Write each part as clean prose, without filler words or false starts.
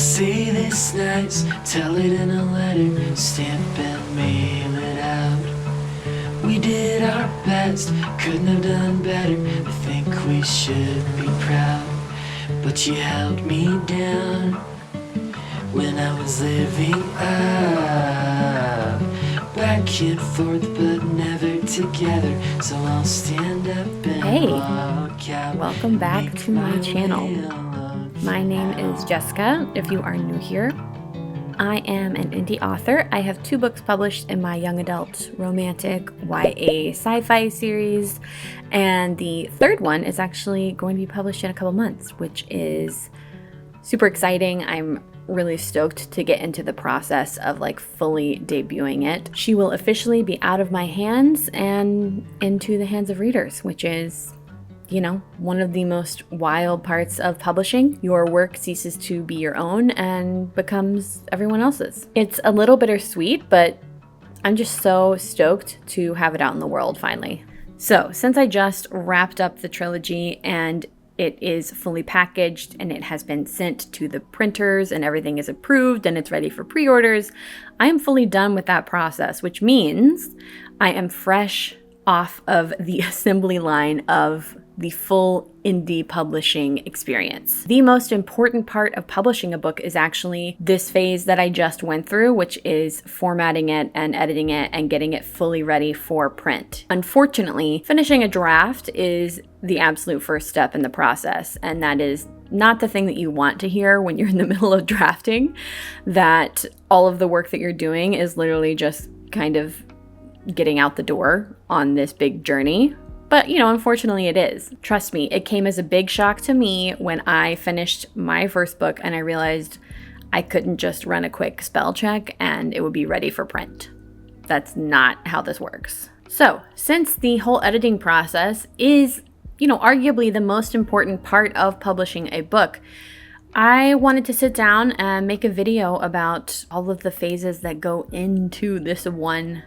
say this nice, tell it in a letter, stamp and mail it out. We did our best, couldn't have done better, I think we should be proud. But you held me down when I was living up, back and forth but never together, so I'll stand up and walk out. Welcome back to my channel. My name is Jessica, if you are new here. I am an indie author. I have 2 books published in my young adult romantic YA sci-fi series, and the 3rd one is actually going to be published in a couple months, which is super exciting. I'm really stoked to get into the process of fully debuting it. She will officially be out of my hands and into the hands of readers, which is, you know, one of the most wild parts of publishing. Your work ceases to be your own and becomes everyone else's. It's a little bittersweet, but I'm just so stoked to have it out in the world finally. So since I just wrapped up the trilogy and it is fully packaged and it has been sent to the printers and everything is approved and it's ready for pre-orders, I am fully done with that process, which means I am fresh off of the assembly line of the full indie publishing experience. The most important part of publishing a book is actually this phase that I just went through, which is formatting it and editing it and getting it fully ready for print. Unfortunately, finishing a draft is the absolute first step in the process, and that is not the thing that you want to hear when you're in the middle of drafting, that all of the work that you're doing is literally just kind of getting out the door on this big journey. But, you know, unfortunately it is. Trust me, it came as a big shock to me when I finished my first book and I realized I couldn't just run a quick spell check and it would be ready for print. That's not how this works. So, since the whole editing process is, you know, arguably the most important part of publishing a book, I wanted to sit down and make a video about all of the phases that go into this one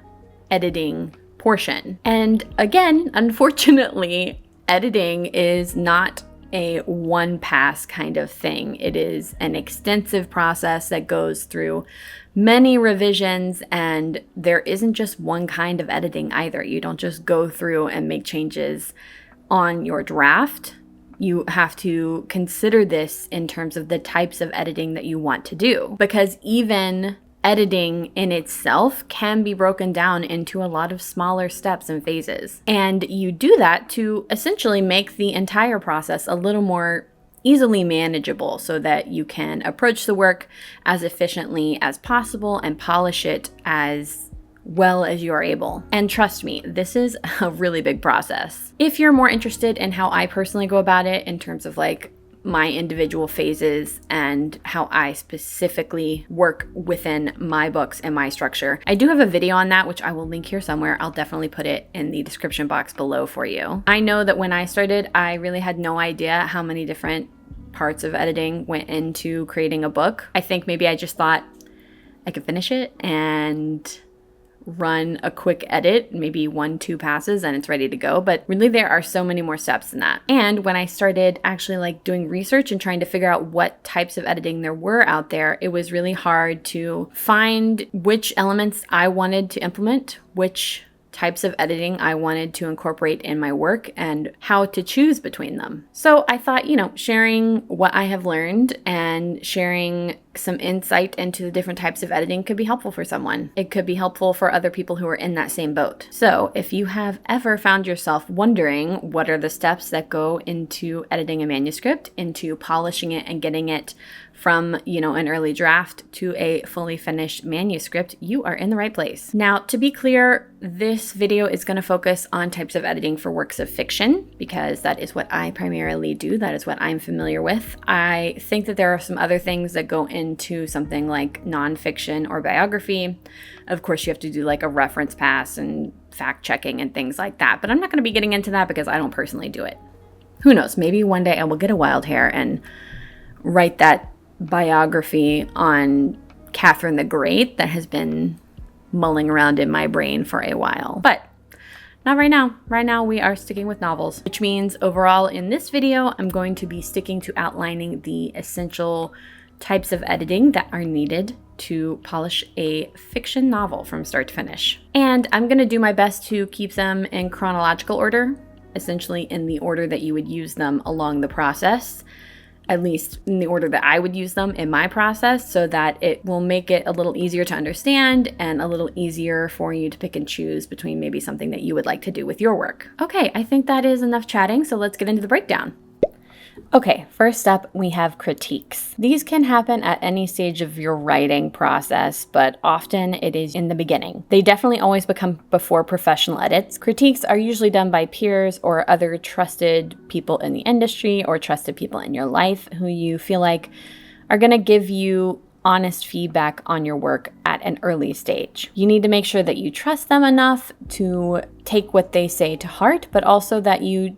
editing portion. And again, unfortunately, editing is not a one pass kind of thing. It is an extensive process that goes through many revisions, and there isn't just one kind of editing either. You don't just go through and make changes on your draft. You have to consider this in terms of the types of editing that you want to do, because even editing in itself can be broken down into a lot of smaller steps and phases. And you do that to essentially make the entire process a little more easily manageable so that you can approach the work as efficiently as possible and polish it as well as you are able. And trust me, this is a really big process. If you're more interested in how I personally go about it in terms of my individual phases and how I specifically work within my books and my structure, I do have a video on that, which I will link here somewhere. I'll definitely put it in the description box below for you. I know that when I started, I really had no idea how many different parts of editing went into creating a book. I think maybe I just thought I could finish it and run a quick edit, maybe 1-2 passes, and it's ready to go. But really there are so many more steps than that. And when I started actually doing research and trying to figure out what types of editing there were out there, it was really hard to find which elements I wanted to implement, which types of editing I wanted to incorporate in my work, and how to choose between them. So I thought, you know, sharing what I have learned and sharing some insight into the different types of editing could be helpful for someone. It could be helpful for other people who are in that same boat. So if you have ever found yourself wondering what are the steps that go into editing a manuscript, into polishing it and getting it from, you know, an early draft to a fully finished manuscript, you are in the right place. Now, to be clear, this video is going to focus on types of editing for works of fiction, because that is what I primarily do. That is what I'm familiar with. I think that there are some other things that go into something like nonfiction or biography. Of course, you have to do a reference pass and fact checking and things like that, but I'm not going to be getting into that because I don't personally do it. Who knows? Maybe one day I will get a wild hair and write that biography on Catherine the Great that has been mulling around in my brain for a while. But not right now. Right now we are sticking with novels, which means overall in this video, I'm going to be sticking to outlining the essential types of editing that are needed to polish a fiction novel from start to finish. And I'm gonna do my best to keep them in chronological order, essentially in the order that you would use them along the process, at least in the order that I would use them in my process, so that it will make it a little easier to understand and a little easier for you to pick and choose between maybe something that you would like to do with your work. Okay, I think that is enough chatting, so let's get into the breakdown. Okay, first up, we have critiques. These can happen at any stage of your writing process, but often it is in the beginning. They definitely always become before professional edits. Critiques are usually done by peers or other trusted people in the industry or trusted people in your life who you feel like are going to give you honest feedback on your work at an early stage. You need to make sure that you trust them enough to take what they say to heart, but also that you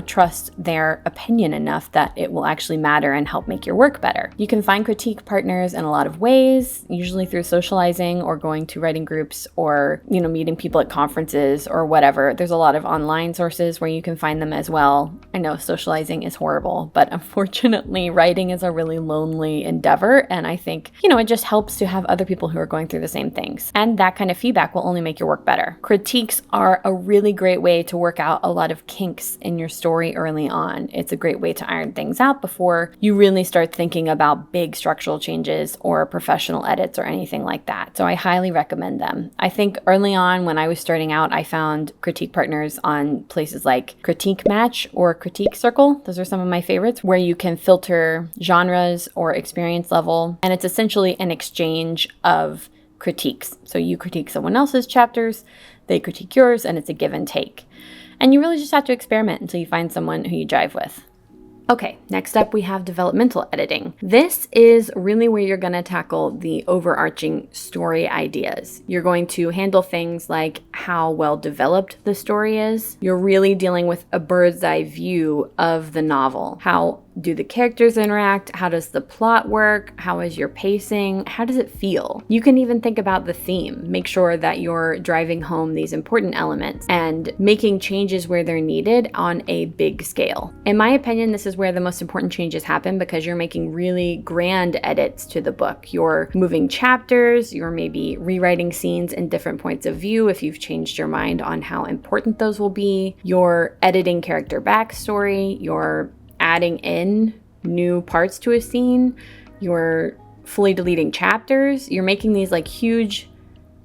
trust their opinion enough that it will actually matter and help make your work better. You can find critique partners in a lot of ways, usually through socializing or going to writing groups or, meeting people at conferences or whatever. There's a lot of online sources where you can find them as well. I know socializing is horrible, but unfortunately, writing is a really lonely endeavor. And I think, it just helps to have other people who are going through the same things. And that kind of feedback will only make your work better. Critiques are a really great way to work out a lot of kinks in your story early on. It's a great way to iron things out before you really start thinking about big structural changes or professional edits or anything like that. So I highly recommend them. I think early on when I was starting out, I found critique partners on places like Critique Match or Critique Circle. Those are some of my favorites, where you can filter genres or experience level. And it's essentially an exchange of critiques. So you critique someone else's chapters, they critique yours, and it's a give and take. And you really just have to experiment until you find someone who you jive with. Okay, next up we have developmental editing. This is really where you're going to tackle the overarching story ideas. You're going to handle things like how well developed the story is. You're really dealing with a bird's eye view of the novel. How do the characters interact? How does the plot work? How is your pacing? How does it feel? You can even think about the theme. Make sure that you're driving home these important elements and making changes where they're needed on a big scale. In my opinion, this is where the most important changes happen because you're making really grand edits to the book. You're moving chapters, you're maybe rewriting scenes in different points of view if you've changed your mind on how important those will be. You're editing character backstory, you're adding in new parts to a scene, you're fully deleting chapters, you're making these like huge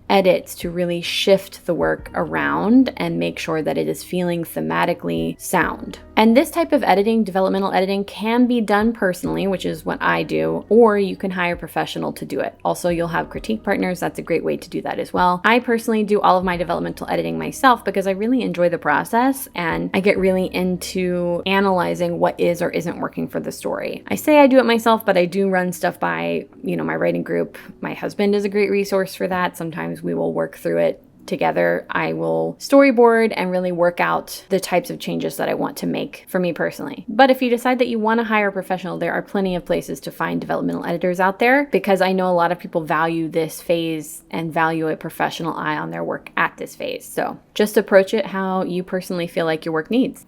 edits to really shift the work around and make sure that it is feeling thematically sound. And this type of editing, developmental editing, can be done personally, which is what I do, or you can hire a professional to do it. Also, you'll have critique partners. That's a great way to do that as well. I personally do all of my developmental editing myself because I really enjoy the process and I get really into analyzing what is or isn't working for the story. I say I do it myself, but I do run stuff by, my writing group. My husband is a great resource for that. Sometimes we will work through it together. I will storyboard and really work out the types of changes that I want to make for me personally. But if you decide that you want to hire a professional, there are plenty of places to find developmental editors out there because I know a lot of people value this phase and value a professional eye on their work at this phase. So just approach it how you personally feel like your work needs.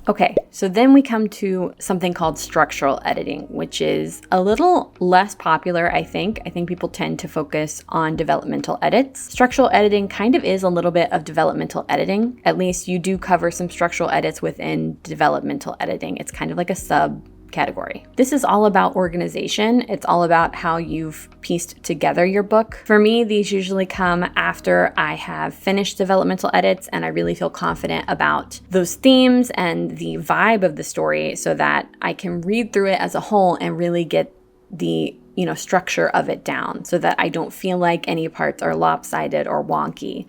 Okay, so then we come to something called structural editing, which is a little less popular, I think. I think people tend to focus on developmental edits. Structural editing kind of is a little bit of developmental editing. At least you do cover some structural edits within developmental editing. It's kind of like a subcategory. This is all about organization. It's all about how you've pieced together your book. For me, these usually come after I have finished developmental edits and I really feel confident about those themes and the vibe of the story so that I can read through it as a whole and really get the structure of it down so that I don't feel like any parts are lopsided or wonky,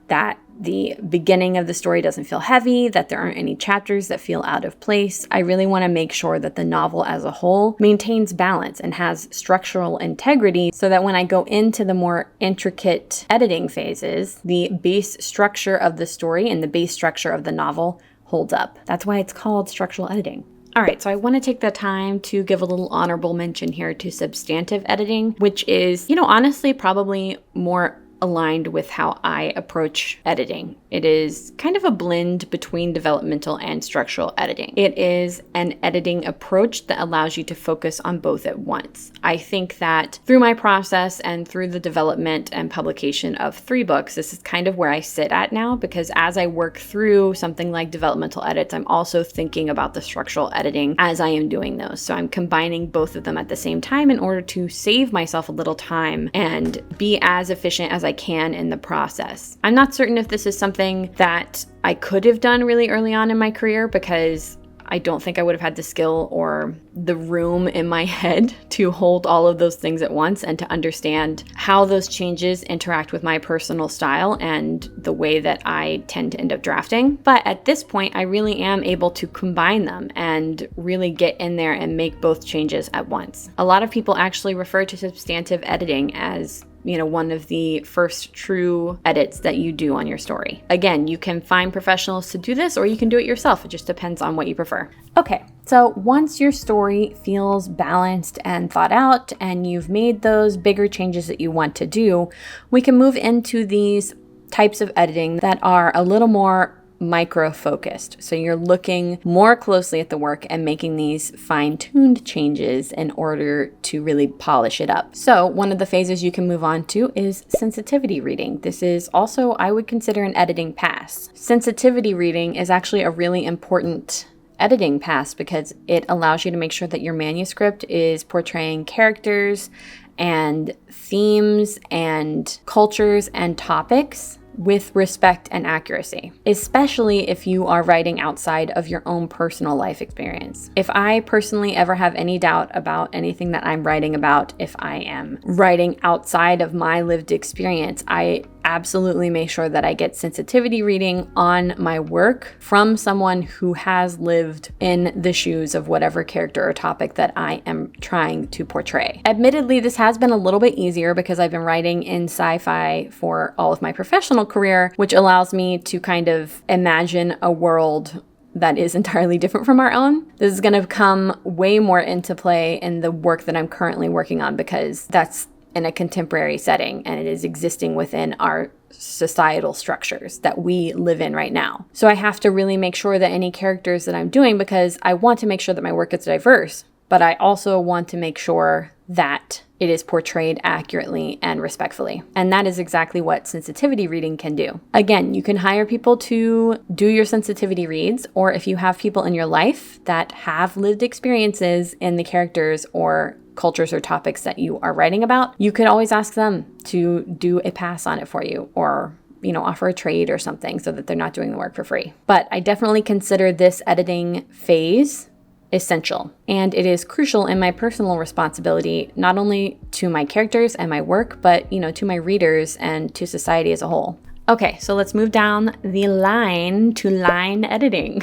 that the beginning of the story doesn't feel heavy, that there aren't any chapters that feel out of place. I really want to make sure that the novel as a whole maintains balance and has structural integrity so that when I go into the more intricate editing phases, the base structure of the story and the base structure of the novel holds up. That's why it's called structural editing. All right, so I want to take the time to give a little honorable mention here to substantive editing, which is, honestly, probably more aligned with how I approach editing. It is kind of a blend between developmental and structural editing. It is an editing approach that allows you to focus on both at once. I think that through my process and through the development and publication of 3 books, this is kind of where I sit at now, because as I work through something like developmental edits, I'm also thinking about the structural editing as I am doing those. So I'm combining both of them at the same time in order to save myself a little time and be as efficient as I can in the process. I'm not certain if this is something that I could have done really early on in my career, because I don't think I would have had the skill or the room in my head to hold all of those things at once and to understand how those changes interact with my personal style and the way that I tend to end up drafting. But at this point, I really am able to combine them and really get in there and make both changes at once. A lot of people actually refer to substantive editing as one of the first true edits that you do on your story. Again, you can find professionals to do this, or you can do it yourself. It just depends on what you prefer. Okay, so once your story feels balanced and thought out, and you've made those bigger changes that you want to do, we can move into these types of editing that are a little more micro-focused. So you're looking more closely at the work and making these fine-tuned changes in order to really polish it up. So one of the phases you can move on to is sensitivity reading. This is also, I would consider, an editing pass. Sensitivity reading is actually a really important editing pass because it allows you to make sure that your manuscript is portraying characters and themes and cultures and topics with respect and accuracy, especially if you are writing outside of your own personal life experience. If I personally ever have any doubt about anything that I'm writing about, if I am writing outside of my lived experience, I absolutely make sure that I get sensitivity reading on my work from someone who has lived in the shoes of whatever character or topic that I am trying to portray. Admittedly, this has been a little bit easier because I've been writing in sci-fi for all of my professional career, which allows me to kind of imagine a world that is entirely different from our own. This is going to come way more into play in the work that I'm currently working on, because that's in a contemporary setting and it is existing within our societal structures that we live in right now. So I have to really make sure that any characters that I'm doing, because I want to make sure that my work is diverse, but I also want to make sure that it is portrayed accurately and respectfully. And that is exactly what sensitivity reading can do. Again, you can hire people to do your sensitivity reads, or if you have people in your life that have lived experiences in the characters or cultures or topics that you are writing about, you could always ask them to do a pass on it for you, or offer a trade or something so that they're not doing the work for free. But I definitely consider this editing phase essential, and it is crucial in my personal responsibility, not only to my characters and my work, but to my readers and to society as a whole. Okay, so let's move down the line to line editing.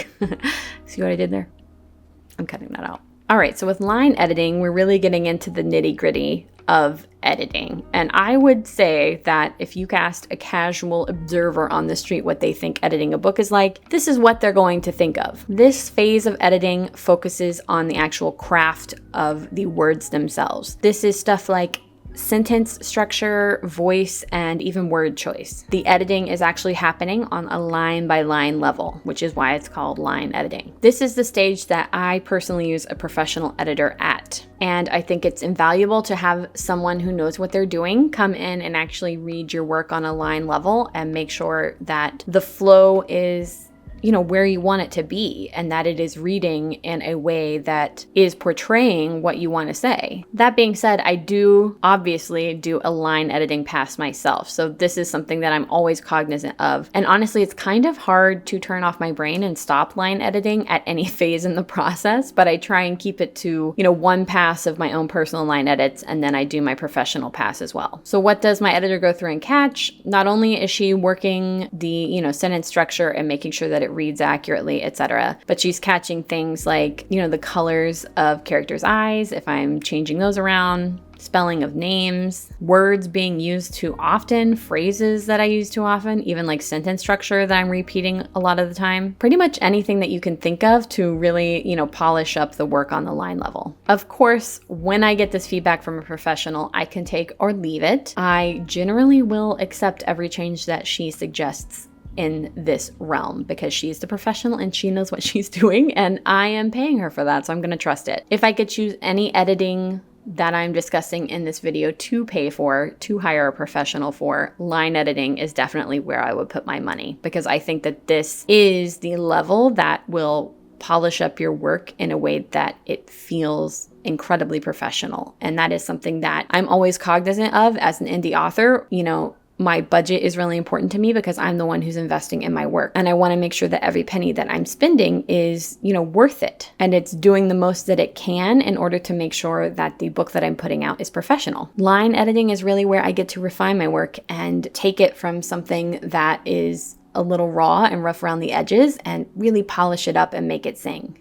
See what I did there? I'm cutting that out. All right, so with line editing, we're really getting into the nitty-gritty of editing. And I would say that if you asked a casual observer on the street what they think editing a book is like, this is what they're going to think of. This phase of editing focuses on the actual craft of the words themselves. This is stuff like sentence structure, voice, and even word choice. The editing is actually happening on a line-by-line level, which is why it's called line editing. This is the stage that I personally use a professional editor at. And I think it's invaluable to have someone who knows what they're doing come in and actually read your work on a line level and make sure that the flow is where you want it to be, and that it is reading in a way that is portraying what you want to say. That being said, I do obviously do a line editing pass myself. So this is something that I'm always cognizant of. And honestly, it's kind of hard to turn off my brain and stop line editing at any phase in the process, but I try and keep it to, one pass of my own personal line edits, and then I do my professional pass as well. So what does my editor go through and catch? Not only is she working the, sentence structure and making sure that it reads accurately, etc. But she's catching things like, the colors of characters' eyes, if I'm changing those around, spelling of names, words being used too often, phrases that I use too often, even like sentence structure that I'm repeating a lot of the time. Pretty much anything that you can think of to really, polish up the work on the line level. Of course, when I get this feedback from a professional, I can take or leave it. I generally will accept every change that she suggests in this realm because she's the professional and she knows what she's doing, and I am paying her for that, so I'm going to trust it. If I could choose any editing that I'm discussing in this video to pay for, to hire a professional for, line editing is definitely where I would put my money, because I think that this is the level that will polish up your work in a way that it feels incredibly professional. And that is something that I'm always cognizant of as an indie author. My budget is really important to me because I'm the one who's investing in my work. And I want to make sure that every penny that I'm spending is, worth it. And it's doing the most that it can in order to make sure that the book that I'm putting out is professional. Line editing is really where I get to refine my work and take it from something that is a little raw and rough around the edges and really polish it up and make it sing.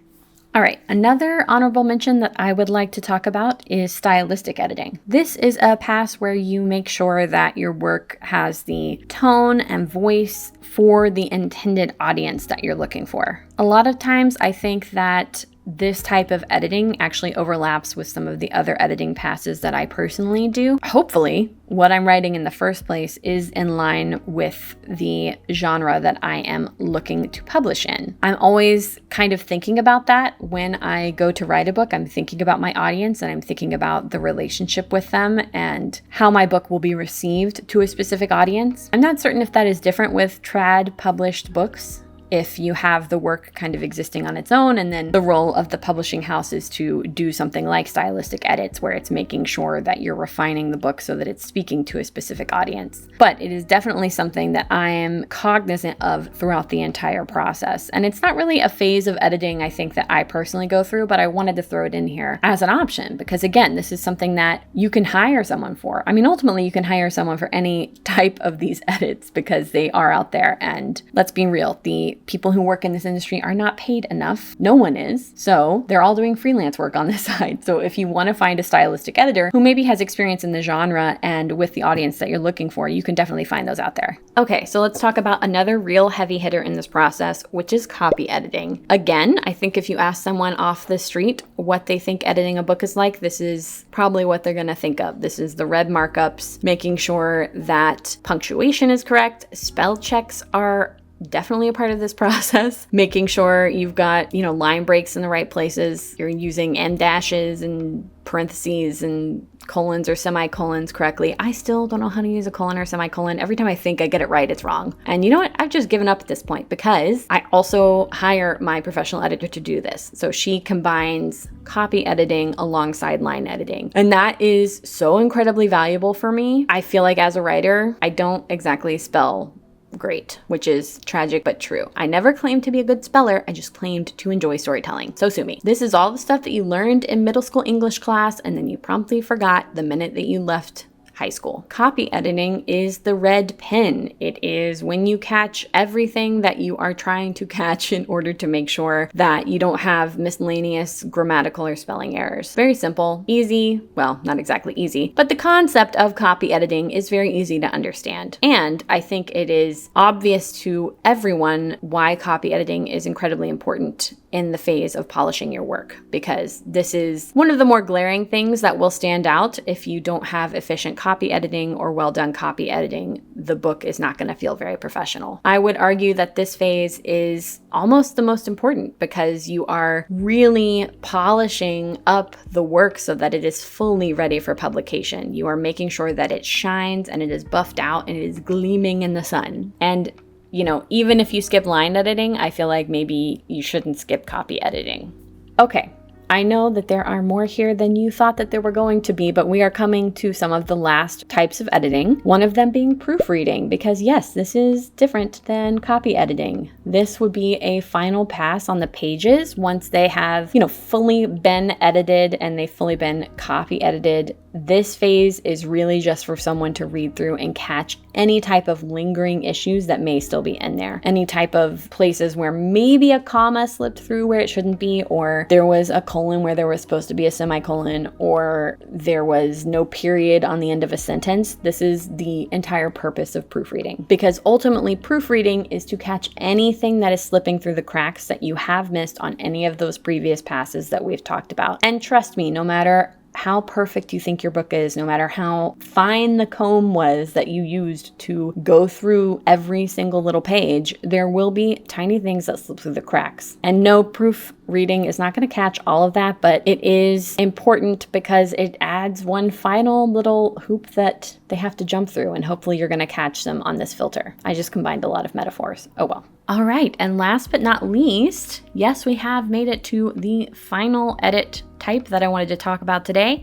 All right, another honorable mention that I would like to talk about is stylistic editing. This is a pass where you make sure that your work has the tone and voice for the intended audience that you're looking for. A lot of times I think that this type of editing actually overlaps with some of the other editing passes that I personally do. Hopefully, what I'm writing in the first place is in line with the genre that I am looking to publish in. I'm always kind of thinking about that when I go to write a book. I'm thinking about my audience and I'm thinking about the relationship with them and how my book will be received to a specific audience. I'm not certain if that is different with trad published books, if you have the work kind of existing on its own, and then the role of the publishing house is to do something like stylistic edits where it's making sure that you're refining the book so that it's speaking to a specific audience. But it is definitely something that I am cognizant of throughout the entire process. And it's not really a phase of editing I think that I personally go through, but I wanted to throw it in here as an option because, again, this is something that you can hire someone for. I mean, ultimately you can hire someone for any type of these edits because they are out there, and let's be real, the people who work in this industry are not paid enough. No one is. So they're all doing freelance work on this side. So if you want to find a stylistic editor who maybe has experience in the genre and with the audience that you're looking for, you can definitely find those out there. Okay, so let's talk about another real heavy hitter in this process, which is copy editing. Again, I think if you ask someone off the street what they think editing a book is like, this is probably what they're going to think of. This is the red markups, making sure that punctuation is correct, spell checks are definitely a part of this process, making sure you've got, line breaks in the right places, you're using end dashes and parentheses and colons or semicolons correctly. I still don't know how to use a colon or semicolon. Every time I think I get it right, it's wrong. And you know what? I've just given up at this point because I also hire my professional editor to do this. So she combines copy editing alongside line editing. And that is so incredibly valuable for me. I feel like as a writer, I don't exactly spell great, which is tragic but true. I never claimed to be a good speller, I just claimed to enjoy storytelling. So sue me. This is all the stuff that you learned in middle school English class and then you promptly forgot the minute that you left high school. Copy editing is the red pen. It is when you catch everything that you are trying to catch in order to make sure that you don't have miscellaneous grammatical or spelling errors. Very simple, easy, well, not exactly easy, but the concept of copy editing is very easy to understand. And I think it is obvious to everyone why copy editing is incredibly important in the phase of polishing your work, because this is one of the more glaring things that will stand out. If you don't have efficient copy editing or well done copy editing, the book is not going to feel very professional. I would argue that this phase is almost the most important because you are really polishing up the work so that it is fully ready for publication. You are making sure that it shines and it is buffed out and it is gleaming in the sun. And even if you skip line editing, I feel like maybe you shouldn't skip copy editing. Okay, I know that there are more here than you thought that there were going to be, but we are coming to some of the last types of editing, one of them being proofreading, because yes, this is different than copy editing. This would be a final pass on the pages once they have, fully been edited and they've fully been copy edited This phase is really just for someone to read through and catch any type of lingering issues that may still be in there. Any type of places where maybe a comma slipped through where it shouldn't be, or there was a colon where there was supposed to be a semicolon, or there was no period on the end of a sentence. This is the entire purpose of proofreading, because ultimately proofreading is to catch anything that is slipping through the cracks that you have missed on any of those previous passes that we've talked about. And trust me, no matter how perfect you think your book is, no matter how fine the comb was that you used to go through every single little page, there will be tiny things that slip through the cracks. And no, proofreading is not going to catch all of that, but it is important because it adds one final little hoop that they have to jump through, and hopefully you're going to catch them on this filter. I just combined a lot of metaphors. Oh well. All right, and last but not least, yes, we have made it to the final edit type that I wanted to talk about today,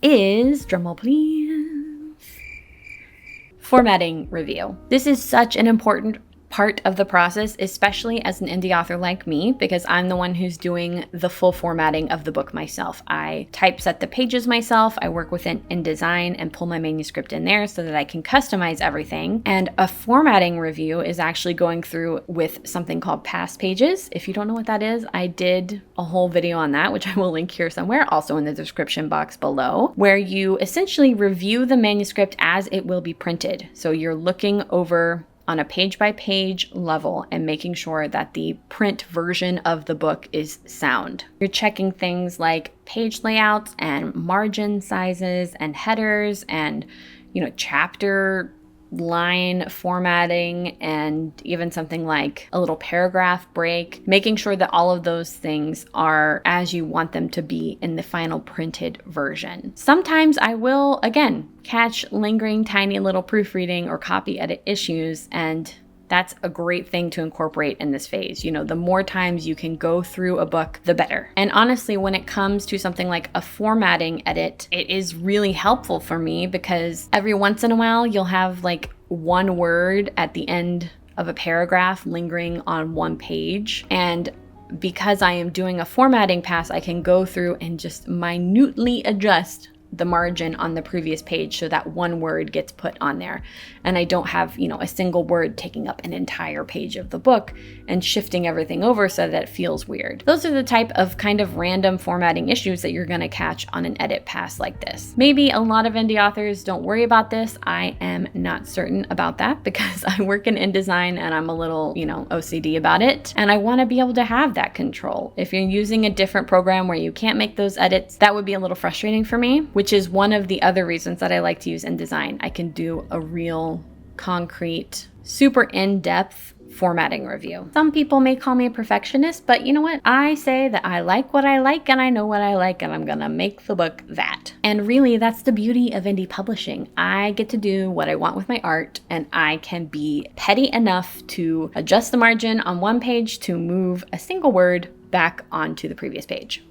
is, drumroll please, formatting review. This is such an important part of the process, especially as an indie author like me, because I'm the one who's doing the full formatting of the book myself. I typeset the pages myself, I work within InDesign and pull my manuscript in there so that I can customize everything. And a formatting review is actually going through with something called past pages. If you don't know what that is, I did a whole video on that, which I will link here somewhere, also in the description box below, where you essentially review the manuscript as it will be printed. So you're looking over on a page-by-page level and making sure that the print version of the book is sound. You're checking things like page layouts and margin sizes and headers and, chapter line formatting, and even something like a little paragraph break, making sure that all of those things are as you want them to be in the final printed version. Sometimes I will, again, catch lingering tiny little proofreading or copy edit issues, and that's a great thing to incorporate in this phase. The more times you can go through a book, the better. And honestly, when it comes to something like a formatting edit, it is really helpful for me because every once in a while, you'll have like one word at the end of a paragraph lingering on one page. And because I am doing a formatting pass, I can go through and just minutely adjust the margin on the previous page so that one word gets put on there. And I don't have, a single word taking up an entire page of the book and shifting everything over so that it feels weird. Those are the type of kind of random formatting issues that you're going to catch on an edit pass like this. Maybe a lot of indie authors don't worry about this. I am not certain about that because I work in InDesign and I'm a little, OCD about it. And I want to be able to have that control. If you're using a different program where you can't make those edits, that would be a little frustrating for me, which is one of the other reasons that I like to use InDesign. I can do a real concrete, super in-depth formatting review. Some people may call me a perfectionist, but you know what? I say that I like what I like and I know what I like and I'm gonna make the book that. And really, that's the beauty of indie publishing. I get to do what I want with my art and I can be petty enough to adjust the margin on one page to move a single word back onto the previous page.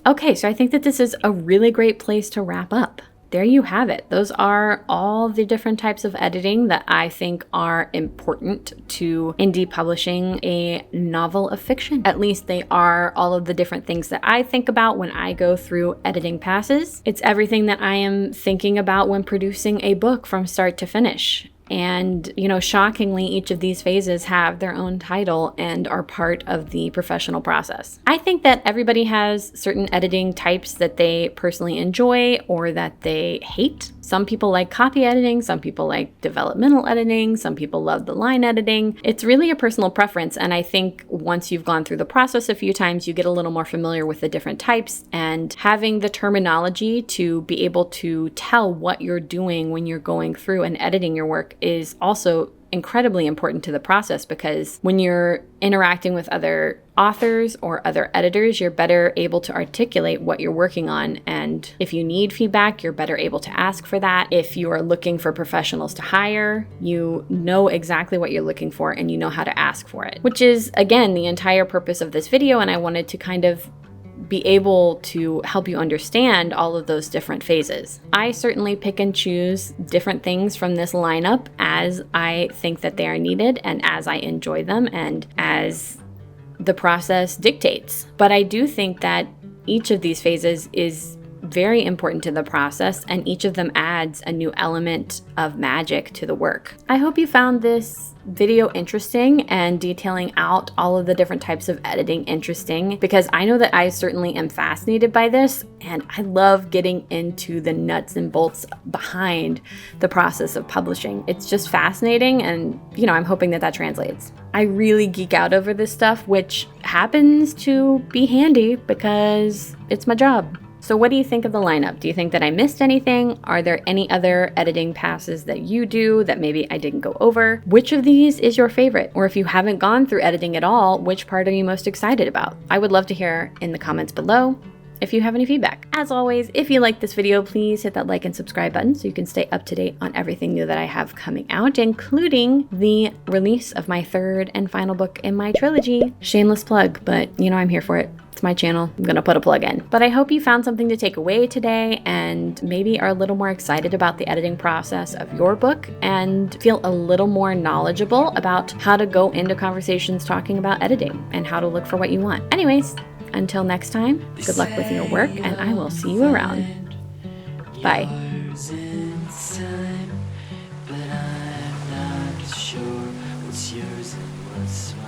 Okay, so I think that this is a really great place to wrap up. There you have it. Those are all the different types of editing that I think are important to indie publishing a novel of fiction. At least they are all of the different things that I think about when I go through editing passes. It's everything that I am thinking about when producing a book from start to finish. And, shockingly, each of these phases have their own title and are part of the professional process. I think that everybody has certain editing types that they personally enjoy or that they hate. Some people like copy editing, some people like developmental editing, some people love the line editing. It's really a personal preference, and I think once you've gone through the process a few times, you get a little more familiar with the different types, and having the terminology to be able to tell what you're doing when you're going through and editing your work is also incredibly important to the process, because when you're interacting with other authors or other editors, you're better able to articulate what you're working on. And if you need feedback, you're better able to ask for that. If you are looking for professionals to hire, you know exactly what you're looking for and you know how to ask for it, which is, again, the entire purpose of this video. And I wanted to kind of be able to help you understand all of those different phases. I certainly pick and choose different things from this lineup as I think that they are needed and as I enjoy them and as the process dictates. But I do think that each of these phases is very important to the process, and each of them adds a new element of magic to the work. I hope you found this video interesting and detailing out all of the different types of editing interesting, because I know that I certainly am fascinated by this, and I love getting into the nuts and bolts behind the process of publishing. It's just fascinating, and I'm hoping that that translates. I really geek out over this stuff, which happens to be handy because it's my job. So what do you think of the lineup? Do you think that I missed anything? Are there any other editing passes that you do that maybe I didn't go over? Which of these is your favorite? Or if you haven't gone through editing at all, which part are you most excited about? I would love to hear in the comments below if you have any feedback. As always, if you like this video, please hit that like and subscribe button so you can stay up to date on everything new that I have coming out, including the release of my third and final book in my trilogy. Shameless plug, but I'm here for it. It's my channel. I'm gonna put a plug in. But I hope you found something to take away today and maybe are a little more excited about the editing process of your book and feel a little more knowledgeable about how to go into conversations talking about editing and how to look for what you want. Anyways, until next time, good luck with your work, and I will see you around. Bye. But I'm not sure what's yours and what's mine.